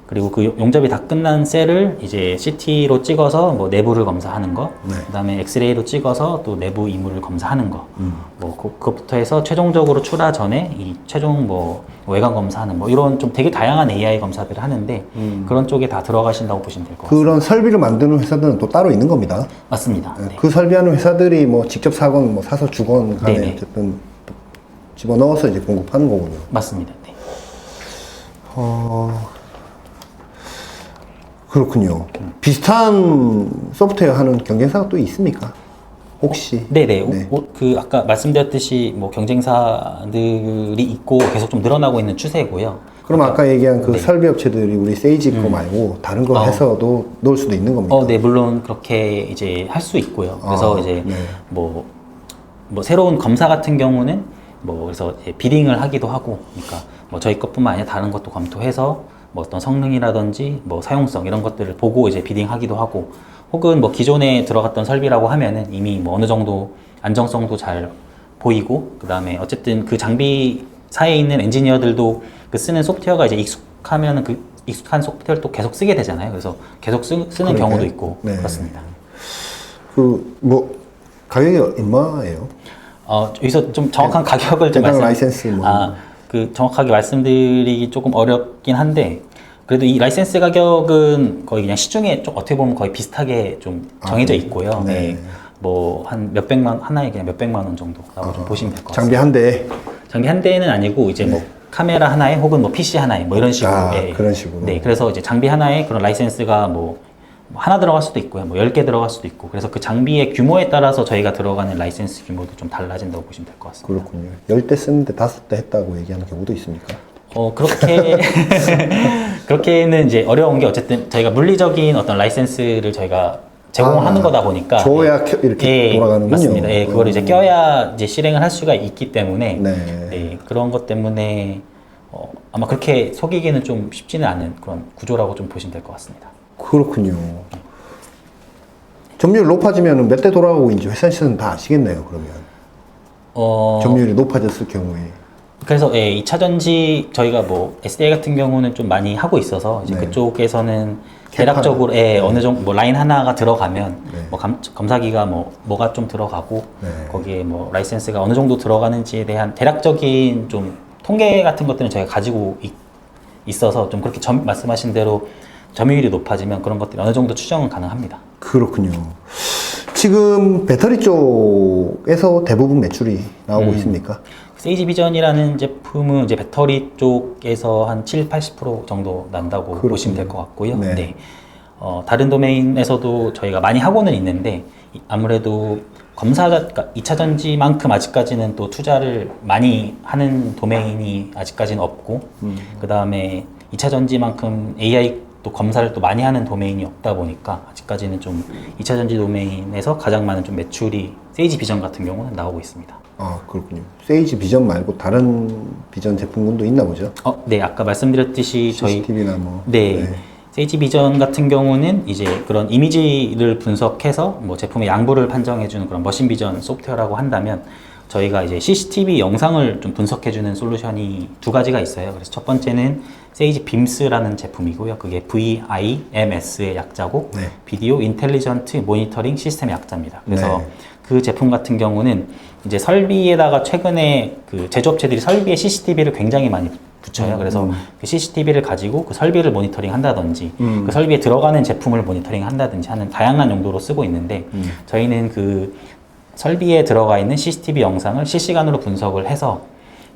Speaker 2: 그리고 그 용접이 다 끝난 셀을 이제 CT로 찍어서 뭐 내부를 검사하는 거,
Speaker 1: 네.
Speaker 2: 그다음에 엑스레이로 찍어서 또 내부 이물을 검사하는 거, 뭐 그것부터 해서 최종적으로 출하 전에 이 최종 뭐 외관 검사하는 뭐 이런 좀 되게 다양한 AI 검사들을 하는데 그런 쪽에 다 들어가신다고 보시면 될 것 같습니다.
Speaker 1: 그런 설비를 만드는 회사들은 또 따로 있는 겁니다.
Speaker 2: 맞습니다. 네.
Speaker 1: 그 설비하는 회사들이 뭐 직접 사건, 뭐 사서 주건 간에
Speaker 2: 네네.
Speaker 1: 어쨌든 집어넣어서 이제 공급하는 거군요.
Speaker 2: 맞습니다. 네.
Speaker 1: 그렇군요. 비슷한 소프트웨어 하는 경쟁사가 또 있습니까? 혹시?
Speaker 2: 네네.
Speaker 1: 네.
Speaker 2: 그 아까 말씀드렸듯이 뭐 경쟁사들이 있고 계속 좀 늘어나고 있는 추세고요.
Speaker 1: 그럼 아까 얘기한 그
Speaker 2: 네.
Speaker 1: 설비 업체들이 우리 세이지 거 말고 다른 거 해서도 넣을 수도 있는 겁니까?
Speaker 2: 네, 물론 그렇게 이제 할 수 있고요. 그래서 이제
Speaker 1: 네.
Speaker 2: 뭐 새로운 검사 같은 경우는 뭐 그래서 이제 비딩을 하기도 하고, 그러니까 뭐 저희 것뿐만 아니라 다른 것도 검토해서 뭐 어떤 성능이라든지 뭐 사용성 이런 것들을 보고 이제 비딩하기도 하고, 혹은 뭐 기존에 들어갔던 설비라고 하면은 이미 뭐 어느 정도 안정성도 잘 보이고, 그 다음에 어쨌든 그 장비사에 있는 엔지니어들도 그 쓰는 소프트웨어가 이제 익숙하면은 그 익숙한 소프트웨어를 또 계속 쓰게 되잖아요. 그래서 계속 쓰는
Speaker 1: 그러게요.
Speaker 2: 경우도 있고.
Speaker 1: 네.
Speaker 2: 그렇습니다.
Speaker 1: 그 뭐 가격이 얼마예요?
Speaker 2: 여기서 좀 정확한 가격을 좀
Speaker 1: 해당 라이센스 뭐.
Speaker 2: 그 정확하게 말씀드리기 조금 어렵긴 한데, 그래도 이 라이센스 가격은 거의 그냥 시중에 좀 어떻게 보면 거의 비슷하게 좀 정해져 있고요.
Speaker 1: 네.
Speaker 2: 네. 뭐 한 몇백만, 하나에 그냥 몇백만 원 정도라고 좀 보시면 될 것 같습니다.
Speaker 1: 장비 한 대에?
Speaker 2: 장비 한 대는 아니고 이제 뭐 카메라 하나에 혹은 뭐 PC 하나에 뭐 이런 식으로.
Speaker 1: 그런 식으로.
Speaker 2: 네. 그래서 이제 장비 하나에 그런 라이센스가 뭐 하나 들어갈 수도 있고요. 뭐 10개 들어갈 수도 있고. 그래서 그 장비의 규모에 따라서 저희가 들어가는 라이센스 규모도 좀 달라진다고 보시면 될 것 같습니다.
Speaker 1: 그렇군요. 10대 쓰는데 5대 했다고 얘기하는 경우도 있습니까?
Speaker 2: 그렇게, 그렇게는 이제 어려운 게, 어쨌든 저희가 물리적인 어떤 라이센스를 저희가 제공하는 거다 보니까.
Speaker 1: 줘야 이렇게 돌아가는군요.
Speaker 2: 맞습니다. 예, 그걸 이제 껴야 이제 실행을 할 수가 있기 때문에.
Speaker 1: 네.
Speaker 2: 네, 그런 것 때문에 아마 그렇게 속이기는 좀 쉽지는 않은 그런 구조라고 좀 보시면 될 것 같습니다.
Speaker 1: 그렇군요. 점유율 높아지면 몇 대 돌아가고 있는지 회사에서는 다 아시겠네요, 그러면. 점유율이 높아졌을 경우에.
Speaker 2: 그래서 예, 2차 전지 저희가 뭐 SDI 같은 경우는 좀 많이 하고 있어서 이제
Speaker 1: 네.
Speaker 2: 그쪽에서는 대략적으로 어느 정도 뭐 라인 하나가 들어가면 뭐 검사기가 뭐가 좀 들어가고 거기에 뭐 라이센스가 어느 정도 들어가는지에 대한 대략적인 좀 통계 같은 것들은 저희가 가지고 있어서 좀 그렇게 말씀하신 대로 점유율이 높아지면 그런 것들이 어느 정도 추정은 가능합니다.
Speaker 1: 그렇군요. 지금 배터리 쪽에서 대부분 매출이 나오고 있습니까?
Speaker 2: 세이지 비전이라는 부품은 이제 배터리 쪽에서 한 7-80% 정도 난다고
Speaker 1: 그렇군요.
Speaker 2: 보시면 될 것 같고요.
Speaker 1: 네.
Speaker 2: 네. 다른 도메인에서도 저희가 많이 하고는 있는데 아무래도 그러니까 2차 전지만큼 아직까지는 또 투자를 많이 하는 도메인이 아직까지는 없고 그 다음에 2차 전지만큼 AI 또 검사를 또 많이 하는 도메인이 없다 보니까 아직까지는 좀 2차 전지 도메인에서 가장 많은 좀 매출이 세이지 비전 같은 경우는 나오고 있습니다.
Speaker 1: 아, 그렇군요. 세이지 비전 말고 다른 비전 제품군도 있나 보죠?
Speaker 2: 네, 아까 말씀드렸듯이 저희
Speaker 1: CCTV나 뭐.
Speaker 2: 네. 세이지 비전 같은 경우는 이제 그런 이미지를 분석해서 뭐 제품의 양부를 판정해주는 그런 머신 비전 소프트웨어라고 한다면 저희가 이제 CCTV 영상을 좀 분석해주는 솔루션이 두 가지가 있어요. 그래서 첫 번째는 세이지 빔스라는 제품이고요. 그게 VIMS의 약자고
Speaker 1: 네.
Speaker 2: 비디오 인텔리전트 모니터링 시스템의 약자입니다. 그래서
Speaker 1: 네.
Speaker 2: 그 제품 같은 경우는 이제 설비에다가 최근에 그 제조업체들이 설비에 CCTV를 굉장히 많이 붙여요. 그래서 그 CCTV를 가지고 그 설비를 모니터링 한다든지 그 설비에 들어가는 제품을 모니터링 한다든지 하는 다양한 용도로 쓰고 있는데 저희는 그 설비에 들어가 있는 CCTV 영상을 실시간으로 분석을 해서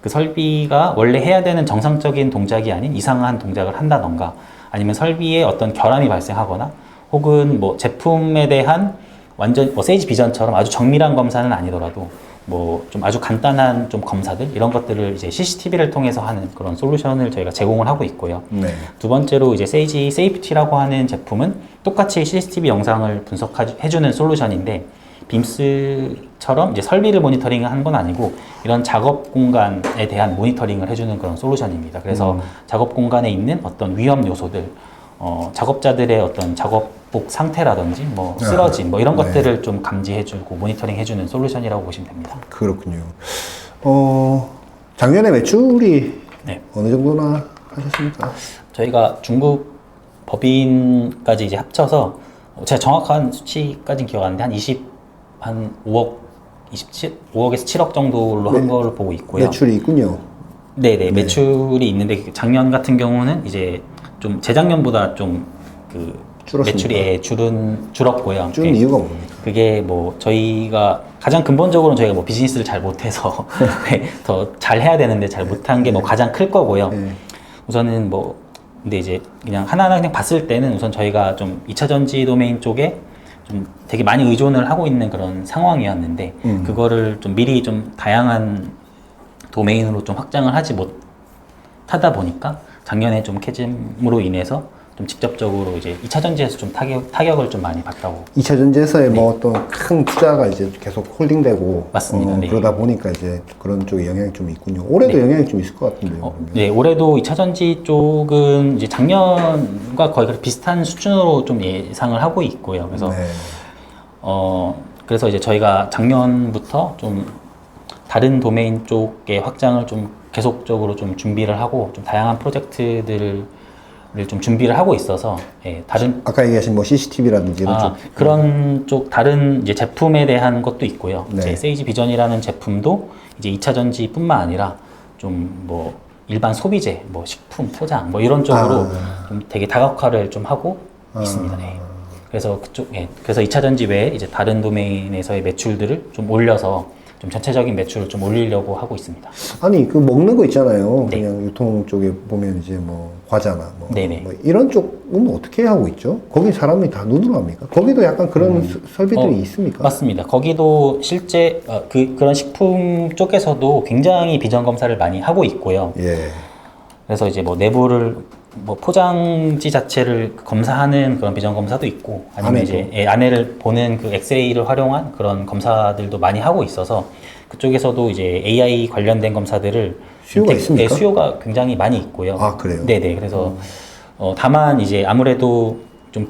Speaker 2: 그 설비가 원래 해야 되는 정상적인 동작이 아닌 이상한 동작을 한다던가 아니면 설비에 어떤 결함이 발생하거나 혹은 뭐 제품에 대한 완전 뭐 세이지 비전처럼 아주 정밀한 검사는 아니더라도 뭐 좀 아주 간단한 좀 검사들 이런 것들을 이제 CCTV를 통해서 하는 그런 솔루션을 저희가 제공을 하고 있고요.
Speaker 1: 네.
Speaker 2: 두 번째로 이제 세이지 세이프티라고 하는 제품은 똑같이 CCTV 영상을 분석해주는 솔루션인데 빔스처럼 이제 설비를 모니터링하는 건 아니고 이런 작업 공간에 대한 모니터링을 해주는 그런 솔루션입니다. 그래서 작업 공간에 있는 어떤 위험 요소들, 작업자들의 어떤 작업복 상태라든지 뭐 쓰러짐 뭐 이런
Speaker 1: 네.
Speaker 2: 것들을 좀 감지해주고 모니터링해주는 솔루션이라고 보시면 됩니다.
Speaker 1: 그렇군요. 작년에 매출이
Speaker 2: 네.
Speaker 1: 어느 정도나 하셨습니까?
Speaker 2: 저희가 중국 법인까지 이제 합쳐서 제가 정확한 수치까지는 기억 안 나는데 한 5억 5억에서 7억 정도로 한 걸로 보고 있고요.
Speaker 1: 매출이 있군요.
Speaker 2: 네네, 매출이 있는데 작년 같은 경우는 이제 좀 재작년보다 좀 그
Speaker 1: 줄었습니까?
Speaker 2: 매출이 줄었고요.
Speaker 1: 준
Speaker 2: 네.
Speaker 1: 이유가 뭡니까?
Speaker 2: 그게 뭐 저희가 가장 근본적으로는 저희가 뭐 비즈니스를 잘 못해서 더 잘 해야 되는데 잘 못한 게 뭐 가장 클 거고요.
Speaker 1: 네.
Speaker 2: 우선은 뭐 근데 이제 그냥 하나하나 그냥 봤을 때는 우선 저희가 좀 2차 전지 도메인 쪽에 좀 되게 많이 의존을 하고 있는 그런 상황이었는데 그거를 좀 미리 좀 다양한 도메인으로 좀 확장을 하지 못하다 보니까 작년에 좀 캐즘으로 인해서 좀 직접적으로 이제 2차 전지에서 좀 타격을 좀 많이 봤다고.
Speaker 1: 2차 전지에서의 뭐 어떤 큰 투자가 이제 계속 홀딩되고
Speaker 2: 맞습니다. 네.
Speaker 1: 그러다 보니까 이제 그런 쪽에 영향이 좀 있군요. 올해도 영향이 좀 있을 것 같은데요. 그러면.
Speaker 2: 네, 올해도 2차 전지 쪽은 이제 작년과 거의 비슷한 수준으로 좀 예상을 하고 있고요. 그래서
Speaker 1: 네.
Speaker 2: 그래서 이제 저희가 작년부터 좀 다른 도메인 쪽의 확장을 좀 계속적으로 좀 준비를 하고 좀 다양한 프로젝트들을 좀 준비를 하고 있어서 다른
Speaker 1: 아까 얘기하신 뭐 CCTV라든지 이런 쪽.
Speaker 2: 그런 쪽 다른 이제 제품에 대한 것도 있고요.
Speaker 1: 네.
Speaker 2: 이제 세이지 비전이라는 제품도 이제 2차 전지뿐만 아니라 좀 뭐 일반 소비재, 뭐 식품, 포장 뭐 이런 쪽으로 좀 되게 다각화를 좀 하고 있습니다. 네. 그래서 그래서 2차 전지 외에 이제 다른 도메인에서의 매출들을 좀 올려서 좀 전체적인 매출을 좀 올리려고 하고 있습니다.
Speaker 1: 아니 그 먹는 거 있잖아요.
Speaker 2: 네.
Speaker 1: 그냥 유통 쪽에 보면 이제 뭐 과자나 뭐,
Speaker 2: 네네.
Speaker 1: 뭐 이런 쪽은 어떻게 하고 있죠? 거기 사람이 다 눈으로 합니까? 거기도 약간 그런 설비들이 있습니까?
Speaker 2: 맞습니다. 거기도 실제 그런 식품 쪽에서도 굉장히 비전 검사를 많이 하고 있고요.
Speaker 1: 예.
Speaker 2: 그래서 이제 뭐 내부를 뭐 포장지 자체를 검사하는 그런 비전 검사도 있고 아니면
Speaker 1: 안에도.
Speaker 2: 이제 안에를 보는 그 엑스레이를 활용한 그런 검사들도 많이 하고 있어서 그쪽에서도 이제 AI 관련된 검사들을
Speaker 1: 수요가 있습니까?
Speaker 2: 네, 수요가 굉장히 많이 있고요.
Speaker 1: 아, 그래요?
Speaker 2: 네네. 그래서 다만 이제 아무래도 좀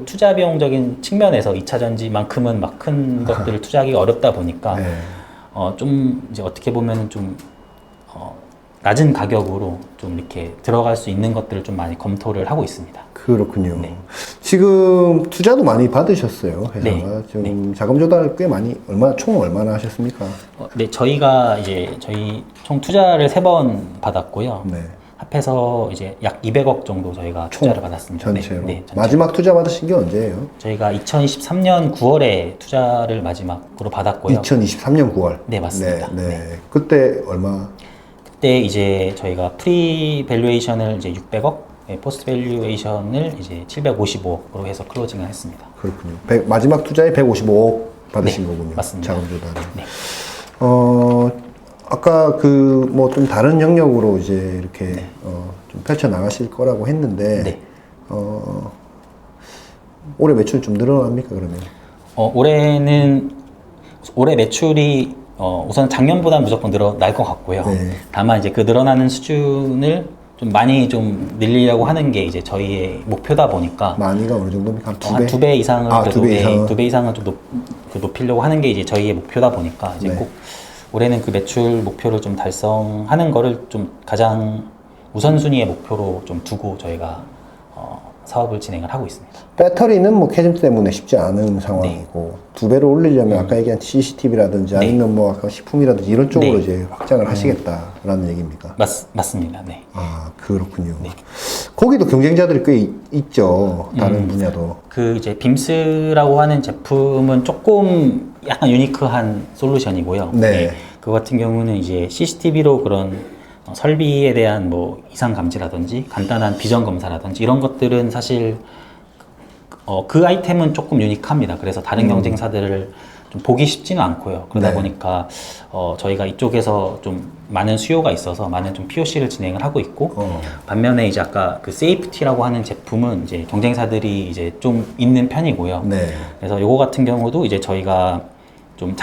Speaker 2: 투자 비용적인 측면에서 2차 전지만큼은 막 큰 것들을 투자하기가 어렵다 보니까
Speaker 1: 네.
Speaker 2: 좀 이제 어떻게 보면 좀 낮은 가격으로 좀 이렇게 들어갈 수 있는 것들을 좀 많이 검토를 하고 있습니다.
Speaker 1: 그렇군요.
Speaker 2: 네.
Speaker 1: 지금 투자도 많이 받으셨어요. 회사가
Speaker 2: 네.
Speaker 1: 지금 자금 조달 꽤 많이 총 얼마나 하셨습니까?
Speaker 2: 네, 저희가 이제 저희 총 투자를 3번 받았고요.
Speaker 1: 네.
Speaker 2: 합해서 이제 약 200억 정도 저희가 투자를 받았습니다.
Speaker 1: 전체로.
Speaker 2: 네, 전체.
Speaker 1: 마지막 투자 받으신 게 언제예요?
Speaker 2: 저희가 2023년 9월에 투자를 마지막으로 받았고요.
Speaker 1: 2023년 9월.
Speaker 2: 네, 맞습니다.
Speaker 1: 네. 그때 얼마?
Speaker 2: 이때 이제 저희가 프리 밸류에이션을 이제 600억, 포스트 밸류에이션을 이제 755억으로 해서 클로징을 했습니다.
Speaker 1: 그렇군요. 마지막 투자에 155억 받으신
Speaker 2: 네,
Speaker 1: 거군요.
Speaker 2: 맞습니다.
Speaker 1: 자금조달.
Speaker 2: 네.
Speaker 1: 아까 그 뭐 좀 다른 영역으로 이제 이렇게 좀 펼쳐 나가실 거라고 했는데
Speaker 2: 네.
Speaker 1: 올해 매출 좀 늘어납니까 그러면?
Speaker 2: 올해 매출이 우선 작년보다 무조건 늘어날 것 같고요.
Speaker 1: 네.
Speaker 2: 다만 이제 그 늘어나는 수준을 좀 많이 좀 늘리려고 하는 게 이제 저희의 목표다 보니까
Speaker 1: 많이가 어느 정도입니까? 한 두 배?
Speaker 2: 한 2배 이상을
Speaker 1: 두 배 이상은?
Speaker 2: 2배 이상은 좀 높이려고 하는 게 이제 저희의 목표다 보니까 이제
Speaker 1: 네.
Speaker 2: 꼭 올해는 그 매출 목표를 좀 달성하는 거를 좀 가장 우선순위의 목표로 좀 두고 저희가 사업을 진행을 하고 있습니다.
Speaker 1: 배터리는 뭐 캐즘 때문에 쉽지 않은 상황이고 두 배로 올리려면 아까 얘기한 CCTV라든지 아니면 뭐 아까 식품이라든지 이런 쪽으로
Speaker 2: 네.
Speaker 1: 이제 확장을 하시겠다라는 얘기입니까?
Speaker 2: 맞습니다. 네.
Speaker 1: 아 그렇군요. 거기도 경쟁자들이 꽤 있죠. 다른 분야도.
Speaker 2: 그 이제 빔스라고 하는 제품은 조금 약간 유니크한 솔루션이고요.
Speaker 1: 네.
Speaker 2: 그 같은 경우는 이제 CCTV로 그런 설비에 대한 뭐 이상 감지라든지 간단한 비전 검사라든지 이런 것들은 사실 그 아이템은 조금 유니크합니다. 그래서 다른 경쟁사들을 좀 보기 쉽지는 않고요. 그러다
Speaker 1: 네.
Speaker 2: 보니까 저희가 이쪽에서 좀 많은 수요가 있어서 많은 좀 POC를 진행을 하고 있고 반면에 이제 아까 그 세이프티라고 하는 제품은 이제 경쟁사들이 이제 좀 있는 편이고요.
Speaker 1: 네.
Speaker 2: 그래서 요거 같은 경우도 이제 저희가 좀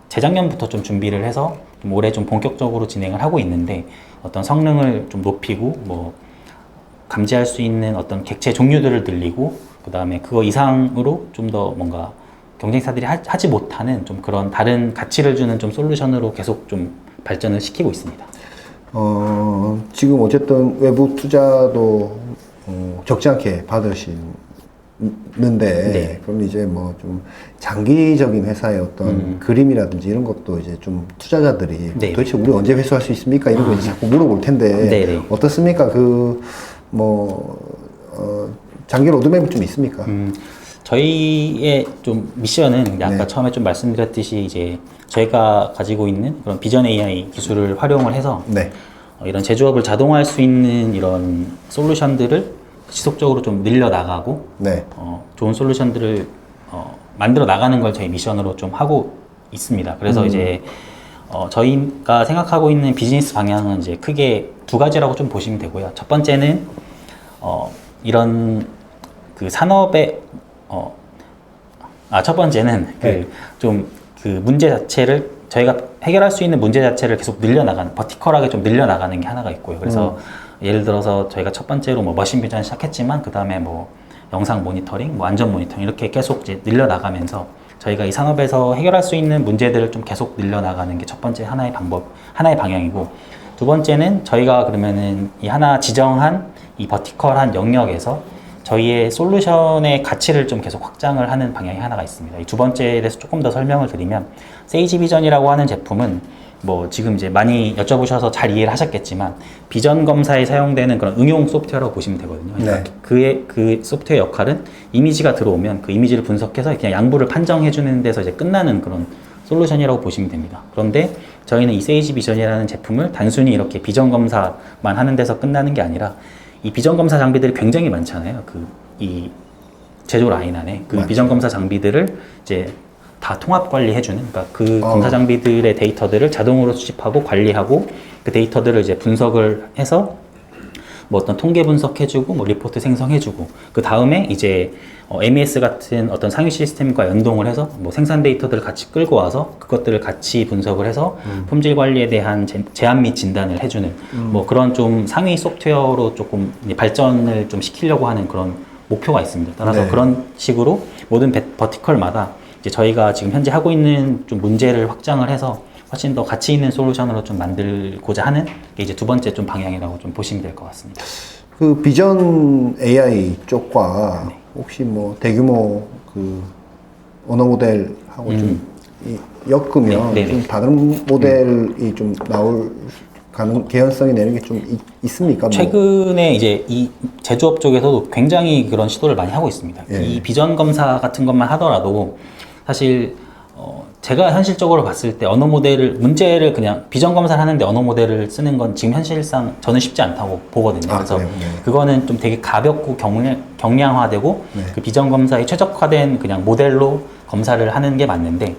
Speaker 2: 재작년부터 좀 준비를 해서 좀 올해 좀 본격적으로 진행을 하고 있는데 어떤 성능을 좀 높이고 뭐 감지할 수 있는 어떤 객체 종류들을 늘리고 그 다음에 그거 이상으로 좀 더 뭔가 경쟁사들이 하지 못하는 좀 그런 다른 가치를 주는 좀 솔루션으로 계속 좀 발전을 시키고 있습니다.
Speaker 1: 지금 어쨌든 외부 투자도 적지 않게 받으시는데
Speaker 2: 네.
Speaker 1: 그럼 이제 뭐 좀 장기적인 회사의 어떤 그림이라든지 이런 것도 이제 좀 투자자들이
Speaker 2: 네.
Speaker 1: 도대체 우리 언제 회수할 수 있습니까? 이런 거 이제 자꾸 물어볼 텐데
Speaker 2: 네, 네.
Speaker 1: 어떻습니까? 장기 로드맵이 좀 있습니까?
Speaker 2: 저희의 좀 미션은 아까
Speaker 1: 네.
Speaker 2: 처음에 좀 말씀드렸듯이 이제 저희가 가지고 있는 그런 비전 AI 기술을 활용을 해서
Speaker 1: 네.
Speaker 2: 이런 제조업을 자동화할 수 있는 이런 솔루션들을 지속적으로 좀 늘려나가고
Speaker 1: 네.
Speaker 2: 좋은 솔루션들을 만들어 나가는 걸 저희 미션으로 좀 하고 있습니다. 그래서 이제 저희가 생각하고 있는 비즈니스 방향은 이제 크게 두 가지라고 좀 보시면 되고요. 첫 번째는 이런 그 산업의 첫 번째는
Speaker 1: 네.
Speaker 2: 그 문제 자체를 저희가 해결할 수 있는 문제 자체를 계속 늘려나가는 버티컬하게 좀 늘려나가는 게 하나가 있고요. 그래서 예를 들어서 저희가 첫 번째로 뭐 머신 비전 시작했지만 그 다음에 뭐 영상 모니터링, 뭐 안전 모니터링 이렇게 계속 이제 늘려나가면서 저희가 이 산업에서 해결할 수 있는 문제들을 좀 계속 늘려나가는 게 첫 번째 하나의 방법, 하나의 방향이고 두 번째는 저희가 그러면은 이 하나 지정한 이 버티컬한 영역에서 저희의 솔루션의 가치를 좀 계속 확장을 하는 방향이 하나가 있습니다. 이 두 번째에 대해서 조금 더 설명을 드리면 세이지 비전이라고 하는 제품은 뭐 지금 이제 많이 여쭤보셔서 잘 이해를 하셨겠지만 비전 검사에 사용되는 그런 응용 소프트웨어라고 보시면 되거든요. 그러니까
Speaker 1: 네.
Speaker 2: 그 소프트웨어 역할은 이미지가 들어오면 그 이미지를 분석해서 그냥 양부를 판정해 주는 데서 이제 끝나는 그런 솔루션이라고 보시면 됩니다. 그런데 저희는 이 세이지 비전이라는 제품을 단순히 이렇게 비전 검사만 하는 데서 끝나는 게 아니라 이 비전 검사 장비들이 굉장히 많잖아요. 이 제조 라인 안에 그
Speaker 1: 맞죠.
Speaker 2: 비전 검사 장비들을 이제 다 통합 관리해주는, 그러니까 그 검사 장비들의 데이터들을 자동으로 수집하고 관리하고 그 데이터들을 이제 분석을 해서 뭐 어떤 통계 분석해주고 뭐 리포트 생성해주고 그 다음에 이제 MES 같은 어떤 상위 시스템과 연동을 해서 뭐 생산 데이터들을 같이 끌고 와서 그것들을 같이 분석을 해서 품질 관리에 대한 제한 및 진단을 해주는 뭐 그런 좀 상위 소프트웨어로 조금 이제 발전을 좀 시키려고 하는 그런 목표가 있습니다. 따라서
Speaker 1: 네.
Speaker 2: 그런 식으로 모든 버티컬마다 이제 저희가 지금 현재 하고 있는 좀 문제를 확장을 해서 훨씬 더 가치 있는 솔루션으로 좀 만들고자 하는 게 이제 두 번째 좀 방향이라고 좀 보시면 될 것 같습니다.
Speaker 1: 그 비전 AI 쪽과 혹시 뭐 대규모 그 언어 모델하고 좀 엮으면
Speaker 2: 네, 네,
Speaker 1: 좀
Speaker 2: 네.
Speaker 1: 다른 모델이 좀 나올 개연성이 내는 게 좀 있습니까? 뭐.
Speaker 2: 최근에 이제 이 제조업 쪽에서도 굉장히 그런 시도를 많이 하고 있습니다.
Speaker 1: 예.
Speaker 2: 이 비전 검사 같은 것만 하더라도 사실 제가 현실적으로 봤을 때 언어 모델을 문제를 그냥 비전 검사를 하는데 언어 모델을 쓰는 건 지금 현실상 저는 쉽지 않다고 보거든요. 그래서
Speaker 1: 그래요? 네.
Speaker 2: 그거는 좀 되게 가볍고 경량화되고
Speaker 1: 네.
Speaker 2: 그 비전 검사에 최적화된 그냥 모델로 검사를 하는 게 맞는데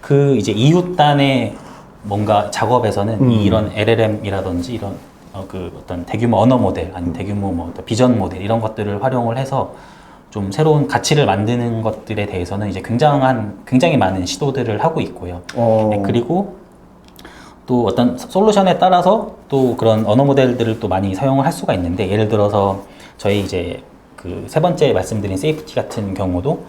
Speaker 2: 그 이제 이웃단의 뭔가 작업에서는 이런 LLM이라든지 이런 그 어떤 대규모 언어 모델 아니면 대규모 뭐 어떤 비전 모델 이런 것들을 활용을 해서 좀 새로운 가치를 만드는 것들에 대해서는 이제 굉장히 많은 시도들을 하고 있고요. 네, 그리고 또 어떤 솔루션에 따라서 또 그런 언어 모델들을 또 많이 사용을 할 수가 있는데 예를 들어서 저희 이제 그 세 번째 말씀드린 세이프티 같은 경우도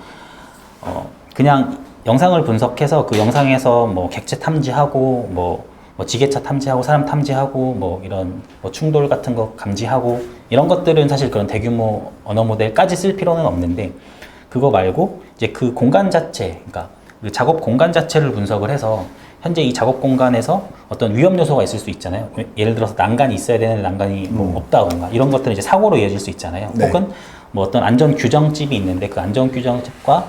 Speaker 2: 그냥 영상을 분석해서 그 영상에서 뭐 객체 탐지하고 뭐 지게차 탐지하고 사람 탐지하고 뭐 이런 뭐 충돌 같은 거 감지하고 이런 것들은 사실 그런 대규모 언어 모델까지 쓸 필요는 없는데 그거 말고 이제 그 공간 자체, 그러니까 그 작업 공간 자체를 분석을 해서 현재 이 작업 공간에서 어떤 위험 요소가 있을 수 있잖아요. 예를 들어서 난간이 있어야 되는데 난간이 뭐 없다던가 이런 것들은 이제 사고로 이어질 수 있잖아요.
Speaker 1: 네.
Speaker 2: 혹은 뭐 어떤 안전 규정집이 있는데 그 안전 규정집과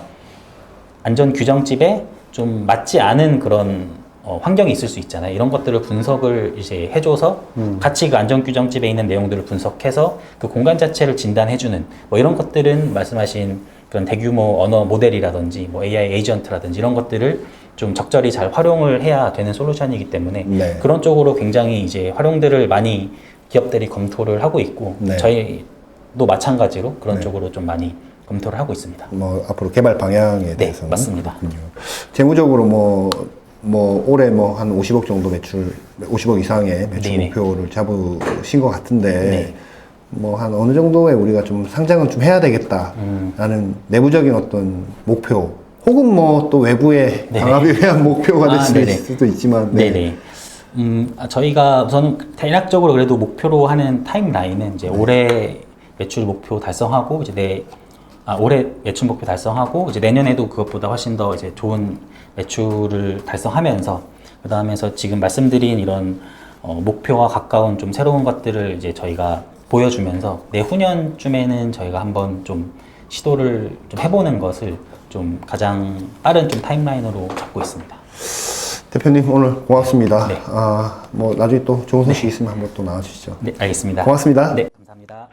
Speaker 2: 안전 규정집에 좀 맞지 않은 그런 환경이 있을 수 있잖아요. 이런 것들을 분석을 이제 해줘서 같이 그 안전 규정집에 있는 내용들을 분석해서 그 공간 자체를 진단해주는 뭐 이런 것들은 말씀하신 그런 대규모 언어 모델이라든지 뭐 AI 에이전트라든지 이런 것들을 좀 적절히 잘 활용을 해야 되는 솔루션이기 때문에
Speaker 1: 네.
Speaker 2: 그런 쪽으로 굉장히 이제 활용들을 많이 기업들이 검토를 하고 있고
Speaker 1: 네.
Speaker 2: 저희도 마찬가지로 그런
Speaker 1: 네.
Speaker 2: 쪽으로 좀 많이 검토를 하고 있습니다.
Speaker 1: 뭐 앞으로 개발 방향에 대해서는
Speaker 2: 맞습니다.
Speaker 1: 그렇군요. 재무적으로 뭐 올해 뭐 한 50억 정도 매출, 50억 이상의 매출
Speaker 2: 네네.
Speaker 1: 목표를 잡으신 것 같은데
Speaker 2: 네.
Speaker 1: 뭐 한 어느 정도에 우리가 좀 상장은 좀 해야 되겠다라는 내부적인 어떤 목표 혹은 뭐 또 외부의
Speaker 2: 네네.
Speaker 1: 강압에 의한 목표가 될
Speaker 2: 네네.
Speaker 1: 수도 있지만 네.
Speaker 2: 네네. 저희가 우선 대략적으로 그래도 목표로 하는 타임라인은 이제 올해 매출 목표 달성하고 이제 올해 매출 목표 달성하고 이제 내년에도 그것보다 훨씬 더 이제 좋은 매출을 달성하면서 그 다음에서 지금 말씀드린 이런 목표와 가까운 좀 새로운 것들을 이제 저희가 보여주면서 내후년쯤에는 저희가 한번 좀 시도를 좀 해보는 것을 좀 가장 빠른 좀 타임라인으로 잡고 있습니다.
Speaker 1: 대표님 오늘 고맙습니다.
Speaker 2: 네.
Speaker 1: 뭐 나중에 또 좋은 소식 있으면 한번 또 나와주시죠.
Speaker 2: 네, 알겠습니다.
Speaker 1: 고맙습니다.
Speaker 2: 네, 감사합니다.